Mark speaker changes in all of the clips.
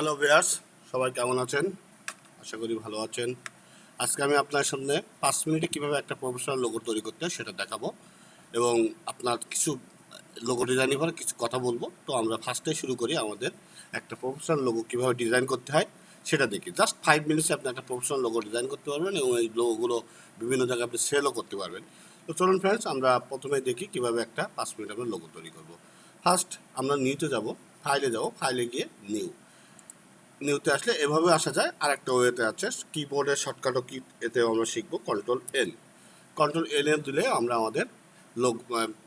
Speaker 1: Hello viewers, সবাই কেমন আছেন? আশা করি ভালো আছেন। আজকে আমি আপনার সামনে 5 মিনিটে কীভাবে একটা প্রফেশনাল লোগো তৈরি করতে হয় সেটা দেখাবো, এবং আপনার কিছু লোগো ডিজাইনের পরে কিছু কথা বলবো। তো আমরা ফার্স্টে শুরু করি আমাদের একটা প্রফেশনাল লোগো কীভাবে ডিজাইন করতে হয় সেটা দেখি। জাস্ট 5 মিনিটসে আপনি একটা প্রফেশনাল লোগো ডিজাইন করতে পারবেন এবং এই লোগোগুলো বিভিন্ন জায়গায় আপনি সেলও করতে পারবেন। তো চলুন ফ্রেন্ডস, আমরা প্রথমে দেখি কীভাবে একটা 5 মিনিট আমরা লোগো তৈরি করব। ফার্স্ট আমরা নিউতে যাব, ফাইলে যাব, ফাইলে গিয়ে নিউতে আসলে এভাবে আসা যায়। আর একটা ওয়েতে আছে, কিবোর্ডের শর্টকাটও কি এতে আমরা শিখবো কন্ট্রোল এন দিলে আমরা আমাদের লোক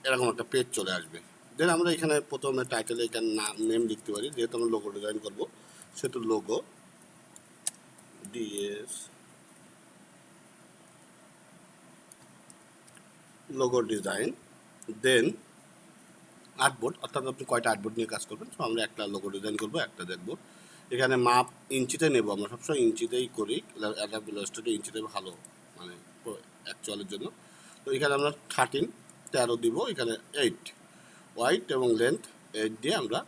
Speaker 1: এরকম একটা পেজ চলে আসবে। দেন আমরা এখানে প্রথমে টাইটেলে এখানে নেম লিখতে পারি, যেহেতু আমরা লোগো ডিজাইন করবো সেহেতু লোগো ডিজাইন। দেন আর্টবোর্ড, অর্থাৎ আপনি কয়টা আর্টবোর্ড নিয়ে কাজ করবেন। তো আমরা একটা লোগো ডিজাইন করবো, একটা দেখবো। এখানে মাপ ইঞ্চিতে নেব, আমরা সবসময় ইঞ্চিতেই করি, অ্যাডাব ইলাস্ট্রেটর ইঞ্চিতে ভালো, মানে অ্যাকচুয়ালের জন্য। তো এখানে আমরা 13 দিব, এখানে 8 ওয়াইড এবং লেন্থ 8 দিয়ে আমরা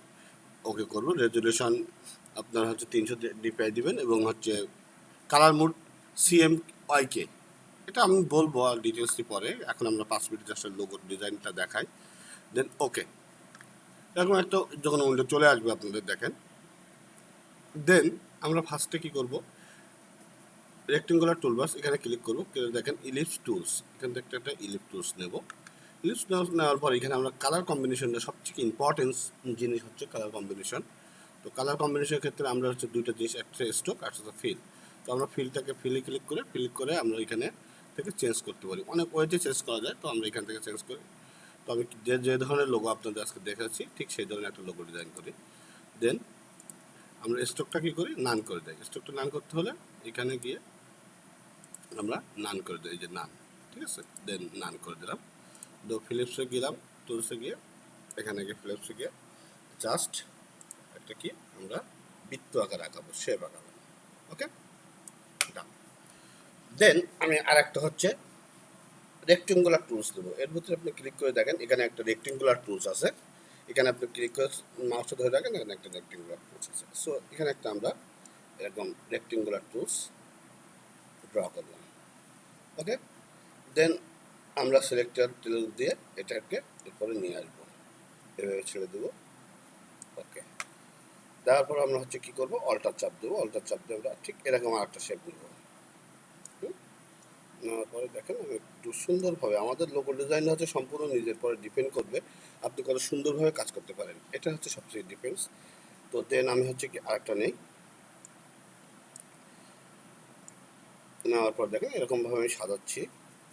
Speaker 1: ওকে করবো। রেজুলেশন আপনার হচ্ছে 300 ডিপিআই দিবেন, এবং হচ্ছে কালার মোড CMYK। এটা আমি বলবো আর ডিটেলসটি পরে, এখন আমরা 5 মিনিট জাস্ট লোগো ডিজাইনটা দেখাই। দেন ওকে, এরকম একটা যখন উইন্ডো চলে আসবে আপনাদের, দেখেন। দেন আমরা ফার্স্টে কী করব, রেক্টেঙ্গুলার টুলবাস এখানে ক্লিক করবো, দেখেন ইলিপস টুলস, এখান থেকে একটা ইলিপস টুলস নেব। ইলিপস টুলস নেওয়ার পর এখানে আমরা কালার কম্বিনেশনটা, সবথেকে ইম্পর্টেন্স জিনিস হচ্ছে কালার কম্বিনেশন। তো কালার কম্বিনেশনের ক্ষেত্রে আমরা হচ্ছে দুইটা জিনিস, একটা স্ট্রোক আর একটা ফিল। তো আমরা ক্লিক করে আমরা এখানে থেকে চেঞ্জ করতে পারি, অনেক ওয়েতে চেঞ্জ করা যায়। তো আমরা এখান থেকে চেঞ্জ করি। তো আমি যে ধরনের লোগো আপনাদের আজকে দেখাচ্ছি ঠিক সেই ধরনের একটা লোগো ডিজাইন করি। দেন আমরা স্ট্রোকটা কী করি, নান করে দেয়। স্ট্রোকটা নান করতে হলে এখানে গিয়ে আমরা নান করে দিই, এই যে নান, ঠিক আছে। দেন নান করে দিলাম। তো ফিলিপসে গেলাম, টুলসে গিয়ে এখানে গিয়ে ফিলিপসে গিয়ে জাস্ট একটা কি আমরা বৃত্ত আকার আঁকাবো, শেপ আঁকাবো। ওকে, ডান। দেন আমি আর একটা হচ্ছে রেক্টেঙ্গুলার টুলস দেবো। এর ভিতরে আপনি ক্লিক করে দেখেন, এখানে একটা রেক্টেঙ্গুলার টুলস আছে। এখানে আপনি ক্লিক করে মাউসটা ধরে রাখেন, এখানে একটা রেক্টেঙ্গুলার টুলস আছে। সো এখানে একটা আমরা এরকম রেক্টেঙ্গুলার টুলস ড্র করলাম। ওকে, দেন আমরা সিলেক্টর টুল দিয়ে এটাকে এরপরে নিয়ে আসবো, এভাবে ছেড়ে দেবো। ওকে, দেওয়ার পর আমরা হচ্ছে কী করবো, অল্টার চাপ দেবো। অল্টার চাপ দিয়ে আমরা ঠিক এরকম একটা শেপ নেবো। নেওয়ার পরে দেখেন আমি একটু সুন্দরভাবে, আমাদের লোগো ডিজাইন হচ্ছে সম্পূর্ণ নিজের পরে ডিপেন্ড করবে আপনি কত সুন্দরভাবে কাজ করতে পারেন, এটা হচ্ছে সবচেয়ে ডিফারেন্স। তো দেন আমি হচ্ছে কি আরেকটা নেই, নেওয়ার পর দেখেন এরকমভাবে আমি সাজাচ্ছি।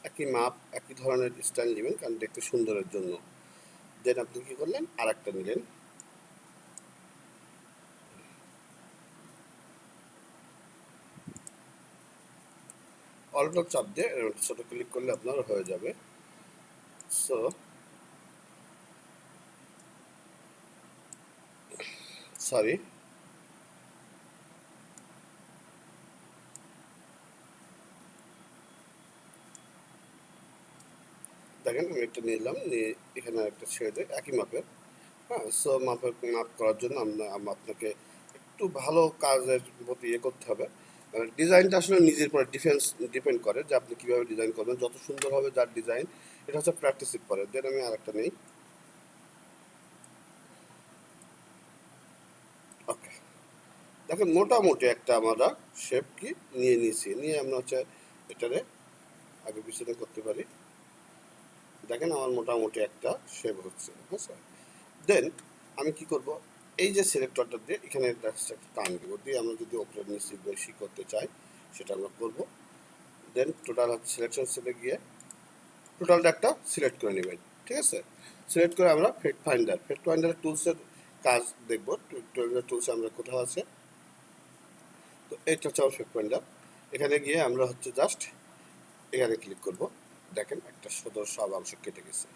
Speaker 1: একই মাপ, একই ধরনের স্টাইল নেবেন, কারণ দেখতে সুন্দরের জন্য। দেন আপনি কী করলেন, আর একটা নিলেন। অল্টার চাপ দিয়ে ছোট ক্লিক করলে আপনার হয়ে যাবে। সো সরি, দেখেন আমি একটা নিলাম, নিয়ে এখানে একটা ছেড়ে দেয় একই মাপের। হ্যাঁ, সো মাপ করার জন্য আপনাকে একটু ভালো কাজের প্রতি করতে হবে। ডিজাইনটা আসলে নিজের উপরে ডিপেন্ড করে যে আপনি কীভাবে ডিজাইন করবেন। যত সুন্দর হবে যার ডিজাইন, এটা হচ্ছে প্র্যাকটিসের পরে। দেন আমি আরেকটা নেই। ওকে, দেখেন মোটামুটি একটা আমরা শেপ কি নিয়ে নিয়েছি, নিয়ে আমরা হচ্ছে এটারে আগে পিছনে করতে পারি। দেখেন আমার মোটামুটি একটা শেপ হচ্ছে, ঠিক আছে। দেন আমি কি করব, এই যে সিলেক্টরটা দিয়ে এখানে একটা টান দেবো, দিয়ে আমরা যদি ওপরে নিচে বেশি করতে চাই সেটা আমরা করব। দেন টোটাল সিলেকশন সেলে গিয়ে টোটালটা একটা সিলেক্ট করে নেবেন, ঠিক আছে। সিলেক্ট করে আমরা ফেট ফাইন্ডার টুলসের কাজ দেখব। টুলসে আমরা কোথাও আছে, তো এটা হচ্ছে আমার ফেট ফাইন্ডার। এখানে গিয়ে আমরা হচ্ছে জাস্ট এখানে ক্লিক করব। দেখেন একটা সুন্দর সব অংশ কেটে গেছে।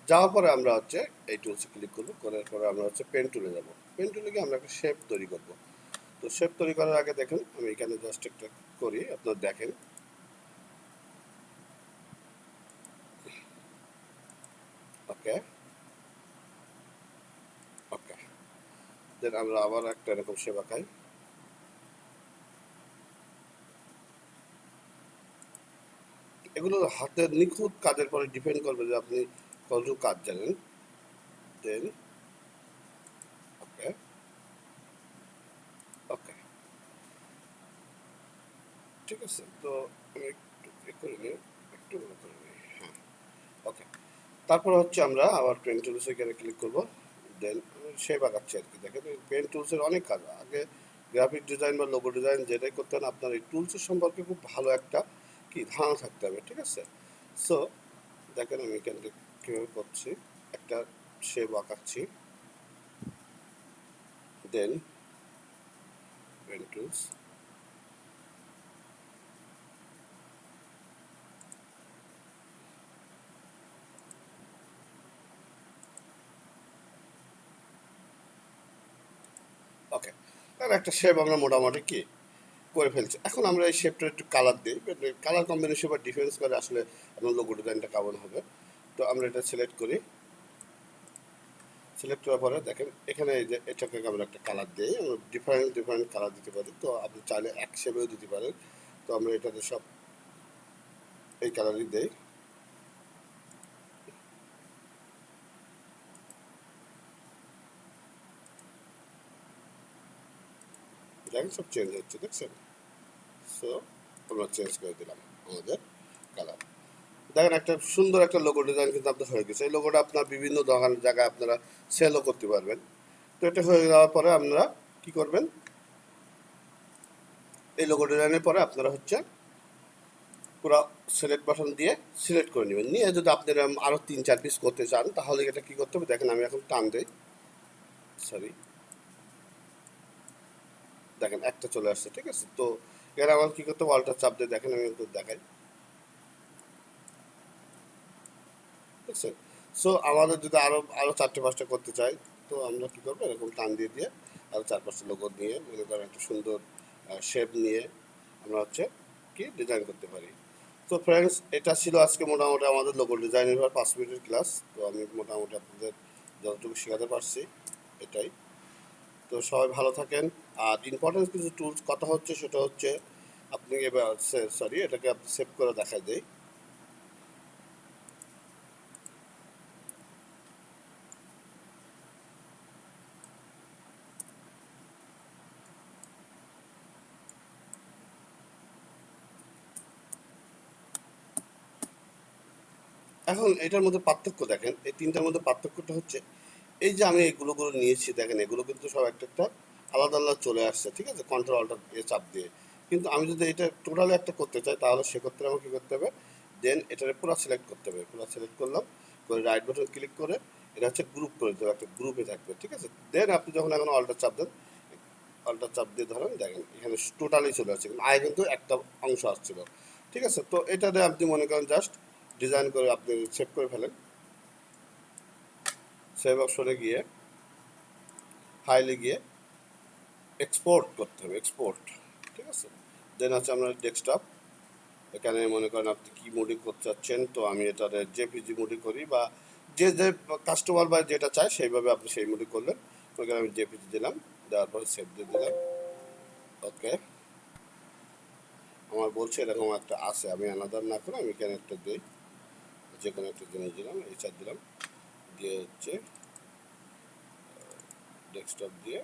Speaker 1: যাওয়ার পরে আমরা হচ্ছে এই টুলসে ক্লিক করবো, করার পরে আমরা হচ্ছে পেন টুলে যাব। পেন টুলে গিয়ে আমরা একটা শেপ তৈরি করব। তো শেপ তৈরি করার আগে দেখেন আমি এখানে জাস্ট একটা করি, আপনারা দেখেন। ওকে, ওকে, দেন আমরা আবার একটা এরকম শেপ আঁকাই। এগুলো হাতের নিখুঁত কাজের পরে ডিপেন্ড করবে যে আপনি কতটুকু কাজ জানেন। দেন ওকে ওকে ঠিক আছে। তো আমি একটু করে নিই, একটু বড় করে নিই। হ্যাঁ ওকে। তারপর হচ্ছে আমরা আবার পেন টুলস এখানে ক্লিক করব। দেন শেপ আঁকাচ্ছি আর কি। দেখেন পেন টুলসের অনেক কাজ। আগে গ্রাফিক ডিজাইন বা লোগো ডিজাইন যেটাই করতেন আপনার এই টুলসের সম্পর্কে খুব ভালো একটা কি ধারণা থাকতে হবে, ঠিক আছে। সো দেখেন আমি এখান থেকে কীভাবে করছি, একটা শেপ আঁকাচ্ছি। দেন পেন টুলস, ওকে। তাহলে একটা শেপ আমরা মোটামুটি কি করে ফেলছি। এখন আমরা এই শেপটা একটু কালার দিই, কালার কম্বিনেশন বা ডিফারেন্স করে আসলে আপনার লোগো ডিজাইনটা কেমন হবে। তো আমরা এটা সিলেক্ট করি। সিলেক্ট করার পরে দেখেন এখানে এই যে এটাকে আমরা একটা কালার দিই, আমরা ডিফারেন্ট ডিফারেন্ট কালার দিতে পারি। তো আপনি চাইলে এক শেপেও দিতে পারেন। তো আমরা এটাতে সব এই কালারই দেই। দেখেন সব চেঞ্জ হচ্ছে, দেখছেন। সো আমরা চেঞ্জ করে দিলাম আমাদের কালার। দেখেন একটা সুন্দর একটা লোগো ডিজাইন কিন্তু আপনার হয়ে গেছে। এই লোগোটা আপনার বিভিন্ন ধরনের জায়গায় আপনারা সেলও করতে পারবেন। তো এটা হয়ে যাওয়ার পরে আপনারা কি করবেন, এই লোগো ডিজাইনের পরে আপনারা হচ্ছে পুরো সিলেক্ট বাটন দিয়ে সিলেক্ট করে নেবেন। নিয়ে যদি আপনারা আরও 3-4 পিস করতে চান তাহলে এটা কী করতে হবে, দেখেন আমি এখন টান দিই, সরি দেখেন একটা চলে আসছে, ঠিক আছে। তো এখানে আমার কী করতে হবে, অল্টার চাপ দিয়ে দেখেন আমি একটু দেখাই, ঠিক আছে। সো আমাদের যদি আরও 4-5টা করতে চাই তো আমরা কী করবো, এরকম টান দিয়ে দিয়ে আরও 4-5টা লোগো নিয়ে মনে করেন একটা সুন্দর শেপ নিয়ে আমরা হচ্ছে কি ডিজাইন করতে পারি। তো ফ্রেন্ডস এটা ছিল আজকে মোটামুটি আমাদের লোগো ডিজাইনের 5 মিনিটের ক্লাস। তো আমি মোটামুটি আপনাদের যতটুকু শেখাতে পারছি এটাই। তো সবাই ভালো থাকেন। আর ইম্পর্টেন্ট কিছু টুলস কথা হচ্ছে সেটা হচ্ছে আপনি এবার সরি এটাকে আপনি সেভ করে দেখাই দেয়। এখন এটার মধ্যে পার্থক্য দেখেন, এই তিনটার মধ্যে পার্থক্যটা হচ্ছে এই যে আমি এগুলো নিয়েছি দেখেন এগুলো কিন্তু সব একটা একটা আলাদা আলাদা চলে আসছে, ঠিক আছে, কন্ট্রোল অল্টার এ চাপ দিয়ে। কিন্তু আমি যদি এটা টোটালি একটা করতে চাই তাহলে সেক্ষেত্রে আমাকে কী করতে হবে, দেন এটারে পুরো সিলেক্ট করতে হবে। পুরো সিলেক্ট করলাম, করে রাইট বাটন ক্লিক করে এটা হচ্ছে গ্রুপ করে দেবো, একটা গ্রুপে থাকবে, ঠিক আছে। দেন আপনি যখন এখন অল্টার চাপ দেন, অল্টার চাপ দিয়ে ধরেন দেখেন এখানে টোটালি চলে আসছে, কিন্তু আগে কিন্তু একটা অংশ আসছিল, ঠিক আছে। তো এটাতে আপনি মনে করেন জাস্ট ডিজাইন করে আপনি সেভ করে ফেলেন। সেভ অপশনে গিয়ে ফাইলে গিয়ে এক্সপোর্ট করতে হবে, এক্সপোর্ট, ঠিক আছে। দেন হচ্ছে আপনার ডেস্কটপ, এখানে মনে করেন আপনি কী মোডে করতে চাচ্ছেন। তো আমি এটাতে জেপিজি মোডে করি, বা যে যে কাস্টমার বা যেটা চায় সেইভাবে আপনি সেই মোডে করলেন। ওইখানে আমি জেপিজি দিলাম, দেওয়ার পরে সেভ দিয়ে দিলাম। ওকে, আমার বলছে এরকম একটা আছে, আমি আলাদা না করে আমি এখানে একটা দিই, যে কোনো একটা জিনিস দিলাম, এইচআর দিলাম, দিয়ে হচ্ছে ডেস্কটপ দিয়ে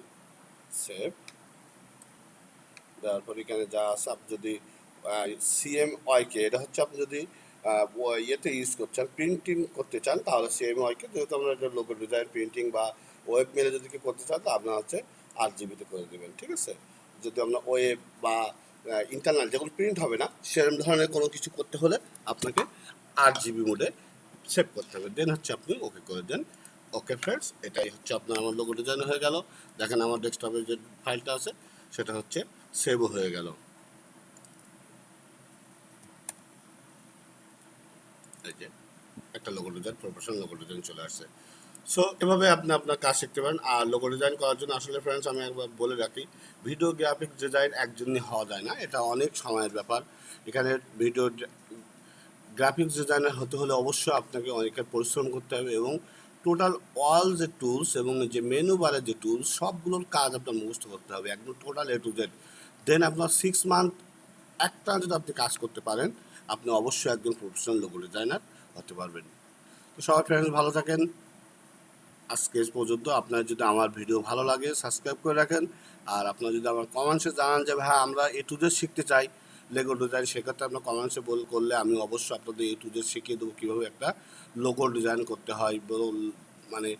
Speaker 1: সেভ দেওয়ার পর এখানে যা আছে আপনি যদি সিএমওয়াইকে এটা হচ্ছে আপনি যদি ইয়েতে ইউজ করছেন প্রিন্টিং করতে চান তাহলে সিএমওয়াইকে, যেহেতু আমরা এটা লোগো ডিজাইন প্রিন্টিং বা ওয়েব মেলে যদি কেউ করতে চান তো আপনার হচ্ছে 8 জিবিতে করে দেবেন, ঠিক আছে। যদি আমরা ওয়েব বা ইন্টারনাল যেগুলো প্রিন্ট হবে না সেরকম ধরনের কোনো কিছু করতে হলে আপনাকে 8 জিবি মোডে সেভ করতে হবে। দেন হচ্ছে আপনি ওকে করে দেন। ওকে ফ্রেন্ডস, এটাই হচ্ছে আপনার আমার লোগো ডিজাইন হয়ে গেল। দেখেন আমার ডেস্কটপে যে ফাইলটা আছে সেটা হচ্ছে সেভও হয়ে গেল। এই যে একটা logo design, professional logo design চলে আসছে। সো এভাবে আপনি আপনার কাজ শিখতে পারেন। আর লোগো ডিজাইন করার জন্য আসলে ফ্রেন্ডস আমি একবার বলে রাখি, ভিডিও গ্রাফিক ডিজাইন একজনই হওয়া যায় না, এটা অনেক সময়ের ব্যাপার। এখানে ভিডিও গ্রাফিক্স ডিজাইনার হতে হলে অবশ্যই আপনাকে অনেকের পরিশ্রম করতে হবে এবং টোটাল অল যে টুলস এবং যে মেনু বারের যে টুলস সবগুলোর কাজ আপনার মুখস্থ করতে হবে একদম টোটাল এ টু জেড। দেন আপনার 6 মান্থ একটা যদি আপনি কাজ করতে পারেন আপনি অবশ্যই একজন প্রফেশনাল লোগো ডিজাইনার হতে পারবেন। তো সবাই ফ্রেন্ডস ভালো থাকেন। আজকে পর্যন্ত আপনার যদি আমার ভিডিও ভালো লাগে সাবস্ক্রাইব করে রাখেন। আর আপনারা যদি আমার কমেন্টসে জানান যে ভাই আমরা এ টু জেড শিখতে চাই লেগো ডিজাইন, সেক্ষেত্রে আপনার কমেন্টসে করলে আমি অবশ্যই আপনাদের এ টু জেড শিখিয়ে দেবো কীভাবে একটা লোগো ডিজাইন করতে হয়। মানে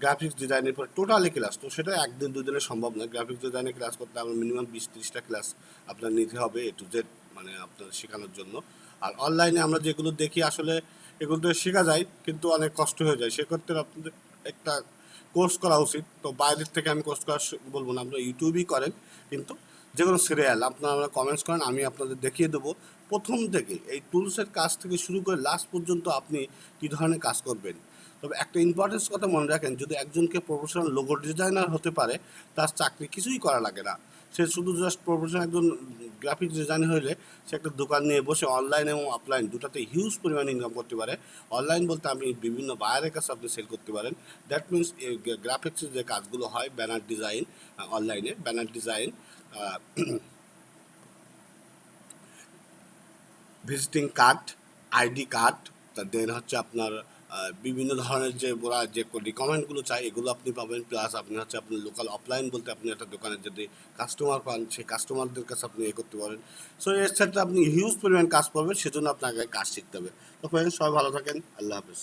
Speaker 1: গ্রাফিক্স ডিজাইনের পর টোটালি ক্লাস, তো সেটা একদিন দুদিনে সম্ভব নয়। গ্রাফিক্স ডিজাইনের ক্লাস করতে আমার মিনিমাম 20-30টা ক্লাস আপনার নিতে হবে এ টু জেড, মানে আপনার শেখানোর জন্য। আর অনলাইনে আমরা যেগুলো দেখি আসলে এগুলো তো শেখা যায় কিন্তু অনেক কষ্ট হয়ে যায়, সেক্ষেত্রে আপনাদের একটা কোর্স করা উচিত। তো বাইরের থেকে আমি কোর্স করা বলবো না, আপনারা ইউটিউবই করেন, কিন্তু যে কোনো সিরিয়াল আপনারা কমেন্টস করেন, আমি আপনাদের দেখিয়ে দেবো প্রথম থেকে এই টুলসের কাজ থেকে শুরু করে লাস্ট পর্যন্ত আপনি কী ধরনের কাজ করবেন। তবে একটা ইম্পর্টেন্স কথা মনে রাখেন, যদি একজনকে প্রফেশনাল লোগো ডিজাইনার হতে পারে তার চাকরি কিছুই করা লাগে না। সে শুধু জাস্ট প্রফেশনাল একজন গ্রাফিক্স ডিজাইনার হলে সে একটা দোকান নিয়ে বসে অনলাইন এবং অফলাইন দুটাতে হিউজ পরিমাণে ইনকাম করতে পারে। অনলাইন বলতে আমি বিভিন্ন বায়ারের কাছে আপনি সেল করতে পারেন। দ্যাট মিনস গ্রাফিক্সের যে কাজগুলো হয়, ব্যানার ডিজাইন, অনলাইনে banner design, visiting card, ID card, then হচ্ছে আপনার বিভিন্ন ধরনের যে ওরা যে রিকমেন্ডগুলো চাই এগুলো আপনি পাবেন। প্লাস আপনি হচ্ছে আপনার লোকাল অফলাইন বলতে আপনি একটা দোকানে যদি কাস্টমার পান সেই কাস্টমারদের কাছে আপনি করতে পারেন। সো এর ক্ষেত্রে আপনি হিউজ পরিমাণ কাজ পাবেন, সেজন্য আপনাকে কাজ শিখতে হবে। তো ফ্রেন্ডস সবাই ভালো থাকেন, আল্লাহ হাফেজ।